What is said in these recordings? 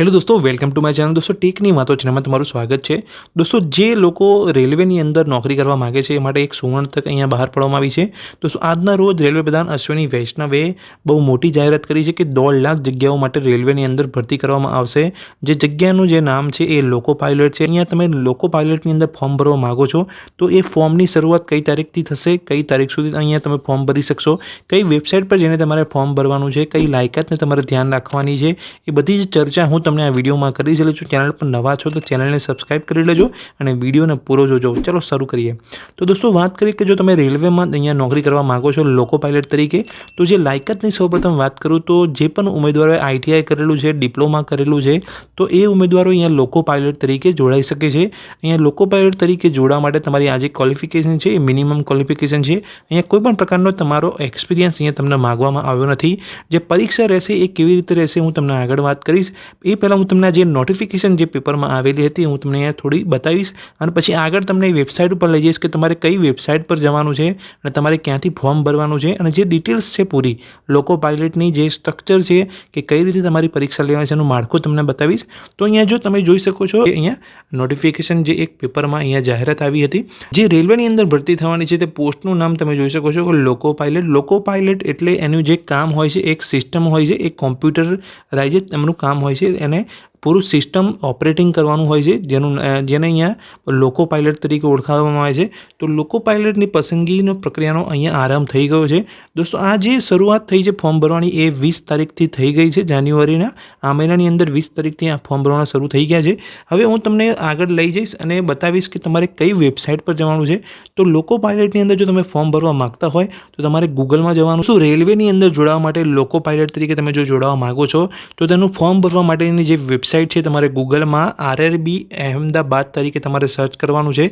Hello दोस्तों, welcome to my channel. दोस्तों टेकनी वातो चैनलમાં તમારું સ્વાગત છે। दोस्तों જે લોકો રેલવેની અંદર નોકરી કરવા માગે છે એ માટે એક સુવર્ણ તક અહીંયા બહાર પાડવામાં આવી છે। दोस्तों આજના રોજ રેલવે પ્રધાન અશ્વિની વૈષ્ણવે બહુ મોટી જાહેરાત કરી છે કે 1.5 લાખ જગ્યાઓ માટે રેલવેની અંદર ભરતી કરવામાં આવશે। જે જગ્યાનું જે નામ છે એ લોકો પાયલટ છે। અહીંયા તમે લોકો પાયલટની અંદર ફોર્મ ભરવા માંગો છો તો એ ફોર્મની શરૂઆત કઈ તારીખથી થશે, કઈ તારીખ સુધી અહીંયા તમે ફોર્મ ભરી શકશો, કઈ વેબસાઇટ પર જઈને તમારે ફોર્મ ભરવાનું છે, કઈ લાયકાતને તમારે ધ્યાન રાખવાની છે, એ બધી જ ચર્ચા હું તમને આ વિડીયોમાં કરી છે। જો ચેનલ પર નવા છો તો ચેનલને સબસ્ક્રાઇબ કરી લેજો અને વિડીયોને પૂરો જોજો। ચલો શરૂ કરીએ। તો દોસ્તો વાત કરીએ કે જો તમે રેલવેમાં અહીંયા નોકરી કરવા માંગો છો લોકો પાયલટ તરીકે, તો જે લાયકાતની સૌપ્રથમ વાત કરું તો જે પણ ઉમેદવારોએ આઈટીઆઈ કરેલું છે, ડિપ્લોમા કરેલું છે, તો એ ઉમેદવારો અહીંયા લોકો પાયલટ તરીકે જોડાઈ શકે છે। અહીંયા લોકો પાયલટ તરીકે જોડાવા માટે તમારી આ જે ક્વોલિફિકેશન છે એ મિનિમમ ક્વોલિફિકેશન છે। અહીંયા કોઈ પણ પ્રકારનો તમારો એક્સપિરિયન્સ અહીંયા તમને માગવામાં આવ્યો નથી। જે પરીક્ષા રહેશે એ કેવી રીતે રહેશે હું તમને આગળ વાત કરીશ। એ પહેલાં હું તમને જે નોટિફિકેશન જે પેપરમાં આવેલી હતી હું તમને અહીંયા થોડી બતાવીશ અને પછી આગળ તમને વેબસાઇટ ઉપર લઈ જઈશ કે તમારે કઈ વેબસાઇટ પર જવાનું છે અને તમારે ક્યાંથી ફોર્મ ભરવાનું છે અને જે ડિટેલ્સ છે પૂરી લોકો પાયલટની જે સ્ટ્રક્ચર છે કે કઈ રીતે તમારી પરીક્ષા લેવાની છે એનું માળખું તમને બતાવીશ। તો અહીંયા જો તમે જોઈ શકો છો કે અહીંયા નોટિફિકેશન જે એક પેપરમાં અહીંયા જાહેરાત આવી હતી જે રેલવેની અંદર ભરતી થવાની છે તે પોસ્ટનું નામ તમે જોઈ શકો છો કે લોકો પાયલટ। લોકો પાયલટ એટલે એનું જે કામ હોય છે એક સિસ્ટમ હોય છે, એક કોમ્પ્યુટરાઇઝ એમનું કામ હોય છે, એને પૂરું સિસ્ટમ ઓપરેટિંગ કરવાનું હોય છે જેને અહીંયા લોકો પાયલટ તરીકે ઓળખાવવામાં આવે છે। તો લોકો પાયલટની પસંદગીનો પ્રક્રિયાનો અહીંયા આરંભ થઈ ગયો છે। દોસ્તો આ જે શરૂઆત થઈ છે ફોર્મ ભરવાની એ 20 તારીખથી થઈ ગઈ છે। જાન્યુઆરીના આ મહિનાની અંદર 20 તારીખથી આ ફોર્મ ભરવાના શરૂ થઈ ગયા છે। હવે હું તમને આગળ લઈ જઈશ અને બતાવીશ કે તમારે કઈ વેબસાઇટ પર જવાનું છે। તો લોકો પાયલટની અંદર જો તમે ફોર્મ ભરવા માગતા હોય તો તમારે ગૂગલમાં જવાનું। શું રેલવેની અંદર જોડાવા માટે લોકો પાયલટ તરીકે તમે જો જોડાવા માગો છો તો તેનું ફોર્મ ભરવા માટેની જે વેબસાઇટ છે તમારે ગૂગલમાં આરઆરબી અહેમદાબાદ તરીકે તમારે સર્ચ કરવાનું છે।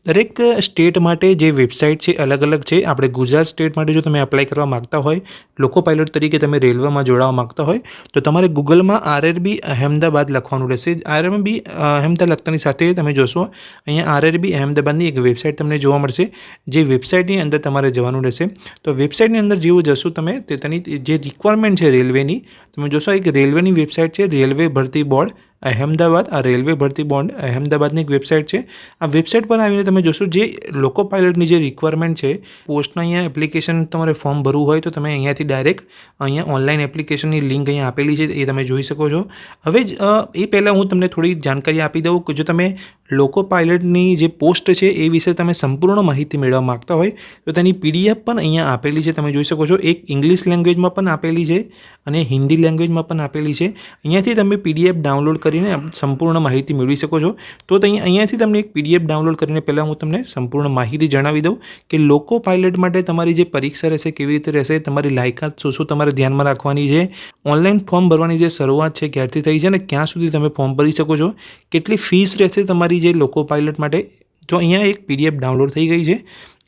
દરેક સ્ટેટ માટે જે વેબસાઇટ છે અલગ અલગ છે। આપણે ગુજરાત સ્ટેટ માટે જો તમે એપ્લાય કરવા માગતા હોય લોકો પાયલટ તરીકે તમે રેલવેમાં જોડાવા માગતા હોય તો તમારે ગૂગલમાં આરઆરબી અહેમદાબાદ લખવાનું રહેશે। આરઆરબી અહેમદાબાદ લખતાની સાથે તમે જોશો અહીંયા આરઆરબી અહેમદાબાદની એક વેબસાઇટ તમને જોવા મળશે। જે વેબસાઇટની અંદર તમારે જવાનું રહેશે। તો વેબસાઇટની અંદર જેવું જશો તમે તે તેની જે રિક્વાયરમેન્ટ છે રેલવેની તમે જોશો એક રેલવેની વેબસાઇટ છે રેલવે ભરતી બોર્ડ અહેમદાબાદ। આ રેલવે ભરતી બોર્ડ અહેમદાબાદની એક વેબસાઇટ છે। આ વેબસાઇટ પર આવીને તમે જોશો જે લોકો પાયલટની જે રિક્વાયરમેન્ટ છે પોસ્ટના અહીંયા એપ્લિકેશન તમારે ફોર્મ ભરવું હોય તો તમે અહીંયાથી ડાયરેક્ટ અહીંયા ઓનલાઈન એપ્લિકેશનની લિંક અહીંયા આપેલી છે એ તમે જોઈ શકો છો। હવે એ પહેલાં હું તમને થોડી જાણકારી આપી દઉં કે જો તમે લોકો પાયલટની જે પોસ્ટ છે એ વિશે તમે સંપૂર્ણ માહિતી મેળવવા માગતા હોય તો તેની પીડીએફ પણ અહીંયા આપેલી છે તમે જોઈ શકો છો। એક ઇંગ્લિશ લેંગ્વેજમાં પણ આપેલી છે અને હિન્દી લેંગ્વેજમાં પણ આપેલી છે। અહીંયાથી તમે પીડીએફ ડાઉનલોડ કરીને સંપૂર્ણ માહિતી મેળવી શકો છો। તો અહીંયાથી તમને એક પીડીએફ ડાઉનલોડ કરીને પહેલાં હું તમને સંપૂર્ણ માહિતી જણાવી દઉં કે લોકો પાયલટ માટે તમારી જે પરીક્ષા રહેશે કેવી રીતે રહેશે, તમારી લાયકાત શું તમારે ધ્યાનમાં રાખવાની છે, ઓનલાઈન ફોર્મ ભરવાની જે શરૂઆત છે ક્યારથી થઈ છે અને ક્યાં સુધી તમે ફોર્મ ભરી શકો છો, કેટલી ફીસ રહેશે તમારી જે લોકો પાયલટ માટે। તો અહીંયા એક પીડીએફ ડાઉનલોડ થઈ ગઈ છે।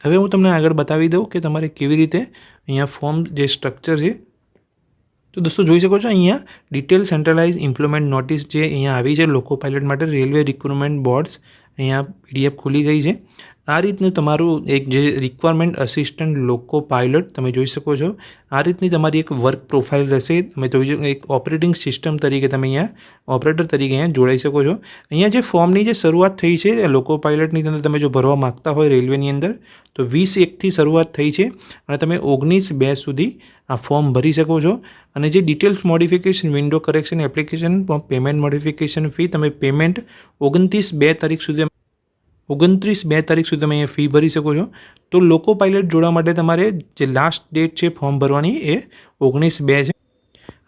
હવે હું તમને આગળ બતાવી દઉં કે તમારે કેવી રીતે અહીંયા ફોર્મ જે સ્ટ્રક્ચર છે તો દોસ્તો જોઈ શકો છો અહીંયા ડિટેલ સેન્ટ્રલાઇઝ ઇમ્પ્લિમેન્ટ નોટિસ જે અહીંયા આવી છે લોકો પાયલટ માટે રેલવે રિક્રુટમેન્ટ બોર્ડ્સ અહીંયા પીડીએફ ખુલી ગઈ છે। આ રીતનું તમારું એક જે રિક્વાયરમેન્ટ અસિસ્ટન્ટ લોકો પાયલટ તમે જોઈ શકો છો આ રીતની તમારી એક વર્ક પ્રોફાઇલ રહેશે। તમે જોઈ એક ઓપરેટિંગ સિસ્ટમ તરીકે તમે અહીંયા ઓપરેટર તરીકે અહીંયા જોડાઈ શકો છો। અહીંયા જે ફોર્મની જે શરૂઆત થઈ છે લોકો પાયલટની અંદર તમે જો ભરવા માગતા હોય રેલવેની અંદર તો 20/1થી શરૂઆત થઈ છે અને તમે 19/2 સુધી આ ફોર્મ ભરી શકો છો। અને જે details modification window correction application payment modification fee તમે પેમેન્ટ 29/2 તારીખ સુધી 29/2 તારીખ સુધી તમે અહીંયા ફી ભરી શકો છો। તો લોકો પાયલટ જોડવા માટે તમારે જે લાસ્ટ ડેટ છે ફોર્મ ભરવાની એ 19/2 છે।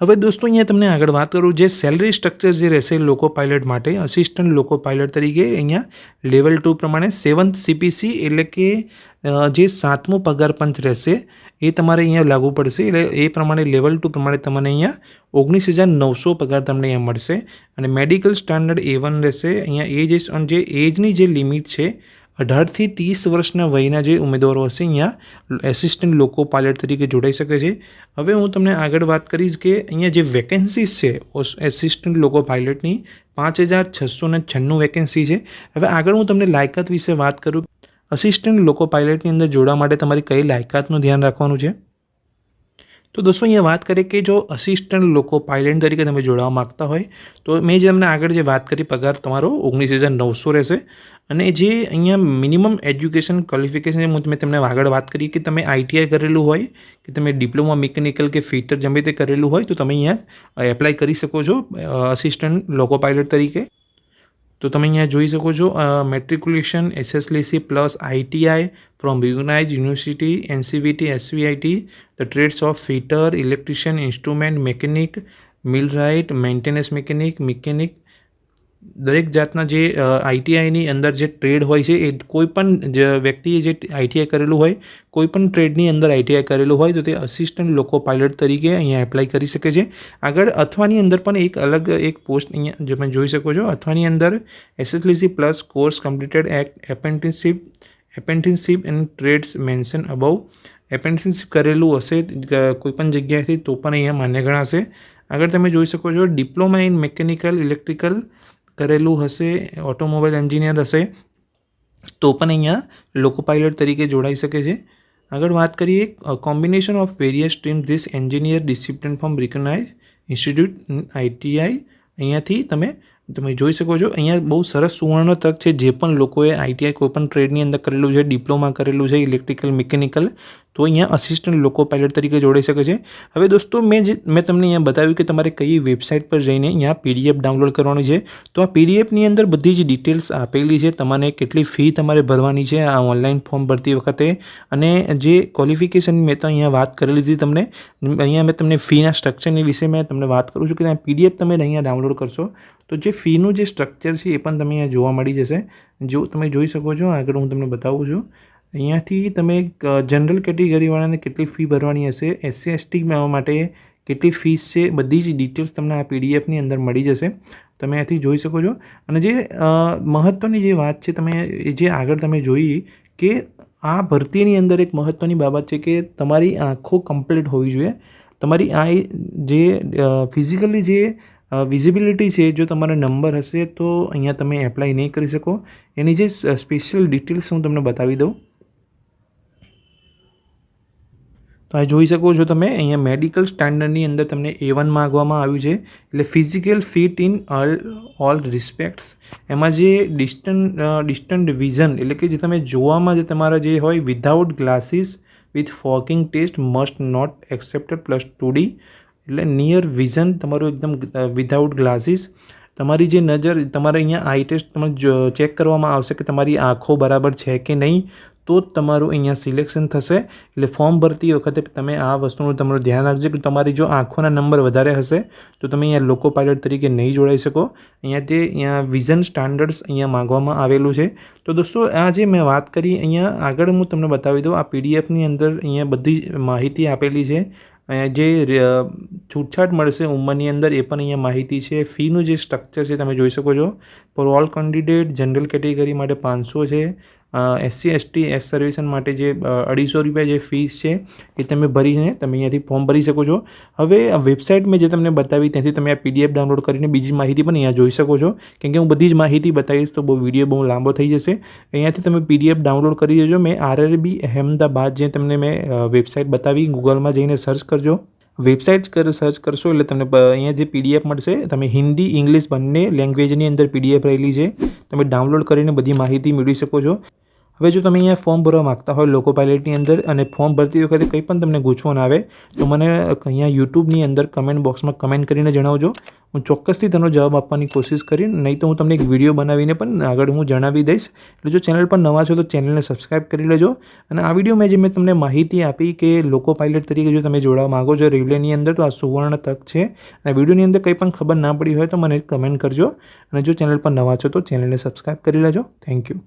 હવે દોસ્તો અહીંયા તમને આગળ વાત કરું જે સેલરી સ્ટ્રક્ચર જે રહેશે લોકો પાયલટ માટે અસિસ્ટન્ટ લોકો પાયલટ તરીકે અહીંયા લેવલ 2 પ્રમાણે 7th CPC એટલે કે જે 7મો પગાર પંચ રહેશે એ તમારે અહીંયા લાગુ પડશે। એટલે એ પ્રમાણે લેવલ 2 પ્રમાણે તમને અહીંયા 19,900 પગાર તમને અહીંયા મળશે। અને મેડિકલ સ્ટાન્ડર્ડ A1 રહેશે। અહીંયા જે એજની જે લિમિટ છે 18 થી 30 વર્ષના વયના જે ઉમેદવારો હશે અહીંયા એસિસ્ટન્ટ લોકો પાયલટ તરીકે જોડાઈ શકે છે। હવે હું તમને આગળ વાત કરીશ કે અહીંયા જે વેકેન્સીસ છે એસિસ્ટન્ટ લોકો પાયલટની 5,696 વેકેન્સી છે। હવે આગળ હું તમને લાયકાત વિશે વાત કરું અસિસ્ટન્ટ લોકો પાયલટની અંદર જોડવા માટે તમારી કઈ લાયકાતનું ધ્યાન રાખવાનું છે તો દોસ્તો અહીંયા વાત કરીએ કે જો અસિસ્ટન્ટ લોકો પાયલટ તરીકે તમે જોડાવા માગતા હોય તો મેં જે તમને આગળ જે વાત કરી પગાર તમારો 19,900 રહેશે અને જે અહીંયા મિનિમમ એજ્યુકેશન ક્વોલિફિકેશન મેં તમને આગળ વાત કરી કે તમે આઈટીઆઈ કરેલું હોય કે તમે ડિપ્લોમા મિકેનિકલ કે ફિટર ગમે તે કરેલું હોય તો તમે અહીંયા એપ્લાય કરી શકો છો અસિસ્ટન્ટ લોકો પાયલટ તરીકે. તો તમે અહીંયા જોઈ શકો છો matriculation SSLC plus ITI from recognize university NCVT SVIT the trades of fitter electrician instrument mechanic millwright maintenance mechanic દરેક જાતના જે આઈટીઆઈની અંદર જે ટ્રેડ હોય છે એ કોઈ પણ વ્યક્તિએ જે આઈટીઆઈ કરેલું હોય કોઈ પણ ટ્રેડની અંદર આઈટીઆઈ કરેલું હોય તો તે અસિસ્ટન્ટ લોકો પાયલટ તરીકે અહીંયા એપ્લાય કરી શકે છે. આગળ અથવાની અંદર પણ એક અલગ એક પોસ્ટ અહીંયા જે તમે જોઈ શકો છો અથવાની અંદર SSLC plus course completed apprenticeship and trades mention about apprenticeship કરેલું હશે કોઈપણ જગ્યાએથી તો પણ અહીંયા માન્ય ગણાશે. આગળ તમે જોઈ શકો છો ડિપ્લોમા ઇન મિકેનિકલ ઇલેક્ટ્રિકલ કરેલું હશે ઓટોમોબાઈલ એન્જિનિયર હશે તો પણ અહીંયા લોકો પાયલટ તરીકે જોડાઈ શકે છે. આગળ વાત કરીએ combination of various stream this engineer discipline from recognise institute ITI અહીંયાથી તમે જોઈ શકો છો. અહીંયા બહુ સરસ સુવર્ણ તક છે જે પણ લોકોએ આઈટીઆઈ કોઈપણ ટ્રેડની અંદર કરેલું છે ડિપ્લોમા કરેલું છે ઇલેક્ટ્રિકલ મિકેનિકલ તો અહીંયા અસિસ્ટન્ટ લોકો પાયલટ તરીકે જોડાઈ શકે છે. હવે દોસ્તો મેં તમને અહીંયા બતાવ્યું કે તમારે કઈ વેબસાઇટ પર જઈને અહીંયા પીડીએફ ડાઉનલોડ કરવાની છે. તો આ પીડીએફની અંદર બધી જ ડિટેલ્સ આપેલી છે તમારે કેટલી ફી તમારે ભરવાની છે આ ઓનલાઈન ફોર્મ ભરતી વખતે અને જે ક્વોલિફિકેશન મેં તો અહીંયા વાત કરી લીધી તમને અહીંયા મેં તમને ફીના સ્ટ્રક્ચરની વિશે મેં તમને વાત કરું છું કે પીડીએફ તમે અહીંયા ડાઉનલોડ કરશો તો જે ફીનું જે સ્ટ્રક્ચર છે એ પણ તમે અહીંયા જોવા મળી જશે. જો તમે જોઈ શકો છો આગળ હું તમને બતાવું છું અહીંયાથી તમે જનરલ કેટેગરીવાળાને કેટલી ફી ભરવાની હશે એસસી એસટી માટે કેટલી ફીસ છે બધી જ ડિટેલ્સ તમને આ પીડીએફની અંદર મળી જશે તમે અહીંયાથી જોઈ શકો છો. અને જે મહત્ત્વની જે વાત છે તમે જે આગળ તમે જોઈ કે આ ભરતીની અંદર એક મહત્ત્વની બાબત છે કે તમારી આંખો કમ્પ્લીટ હોવી જોઈએ. તમારી આ જે ફિઝિકલી જે વિઝિબિલિટી છે જો તમારો નંબર હશે તો અહીંયા તમે એપ્લાય નહીં કરી શકો. એની જે સ્પેશિયલ ડિટેલ્સ હું તમને બતાવી દઉં. તો આ જોઈ શકો છો તમે અહીંયા મેડિકલ સ્ટાન્ડર્ડની અંદર તમને A1 માગવામાં આવ્યું છે એટલે ફિઝિકલ ફિટ ઇન ઓલ રિસ્પેક્ટ્સ. એમાં જે ડિસ્ટન્ટ વિઝન એટલે કે જે તમે જોવામાં જે તમારા જે હોય without glasses with fogging test must not accepted plus 2D એટલે નિયર વિઝન તમારું એકદમ વિધાઉટ ગ્લાસીસ. તમારી જે નજર તમારે અહીંયા આઈ ટેસ્ટ તમે ચેક કરવામાં આવશે કે તમારી આંખો બરાબર છે કે નહીં તો જ તમારું અહીંયા સિલેક્શન થશે. એટલે ફોર્મ ભરતી વખતે તમે આ વસ્તુનું તમારું ધ્યાન રાખજો કે તમારી જો આંખોના નંબર વધારે હશે તો તમે અહીંયા લોકો પાયલટ તરીકે નહીં જોડાઈ શકો. અહીંયા વિઝન સ્ટાન્ડર્ડ્સ અહીંયા માંગવામાં આવેલું છે. તો દોસ્તો આ જે મેં વાત કરી અહીંયા આગળ હું તમને બતાવી દઉં આ પીડીએફની અંદર અહીંયા બધી માહિતી આપેલી છે. જે છૂટછાટ મળશે ઉંમરની અંદર એ પણ અહીંયા માહિતી છે. ફીનું જે સ્ટ્રક્ચર છે તમે જોઈ શકો છો for all candidate general category માટે 500 છે એસસી એસટી એસ સર્વિસન માટે જે 250 રૂપિયા જે ફીસ છે એ તમે ભરીને તમે અહીંયાથી ફોર્મ ભરી શકો છો. હવે આ વેબસાઇટ મેં જે તમને બતાવી ત્યાંથી તમે આ પીડીએફ ડાઉનલોડ કરીને બીજી માહિતી પણ અહીંયા જોઈ શકો છો કેમ કે હું બધી જ માહિતી બતાવીશ તો વિડીયો બહુ લાંબો થઈ જશે. અહીંયાથી તમે પીડીએફ ડાઉનલોડ કરી દેજો. મેં RRB અહેમદાબાદ જે તમને મેં વેબસાઇટ બતાવી ગૂગલમાં જઈને સર્ચ કરજો. વેબસાઇટ સર્ચ કરશો એટલે તમને અહીંયા જે પીડીએફ મળશે તમે હિન્દી ઇંગ્લિશ બંને લેંગ્વેજની અંદર પીડીએફ રહેલી છે તમે ડાઉનલોડ કરીને બધી માહિતી મેળવી શકો છો. હવે જો તમે અહીંયા ફોર્મ ભરવા માગતા હોય લોકો પાયલટની અંદર અને ફોર્મ ભરતી વખતે કંઈ પણ તમને ગૂંચવણ આવે તો મને અહીંયા યુટ્યુબની અંદર કમેન્ટ બોક્સમાં કમેન્ટ કરીને જણાવજો. હું ચોક્કસથી તેનો જવાબ આપવાની કોશિશ કરીશ નહીં તો હું તમને એક વિડીયો બનાવીને પણ આગળ હું જણાવી દઈશ. એટલે જો ચેનલ પર નવા છો તો ચેનલને સબસ્ક્રાઈબ કરી લેજો. અને આ વિડીયોમાં જે મેં તમને માહિતી આપી કે લોકો પાયલટ તરીકે જો તમે જોડાવા માગો છો રેલવેની અંદર તો આ સુવર્ણ તક છે. અને વિડીયોની અંદર કંઈ પણ ખબર ના પડી હોય તો મને કમેન્ટ કરજો. અને જો ચેનલ પર નવા છો તો ચેનલને સબસ્ક્રાઈબ કરી લેજો. Thank you.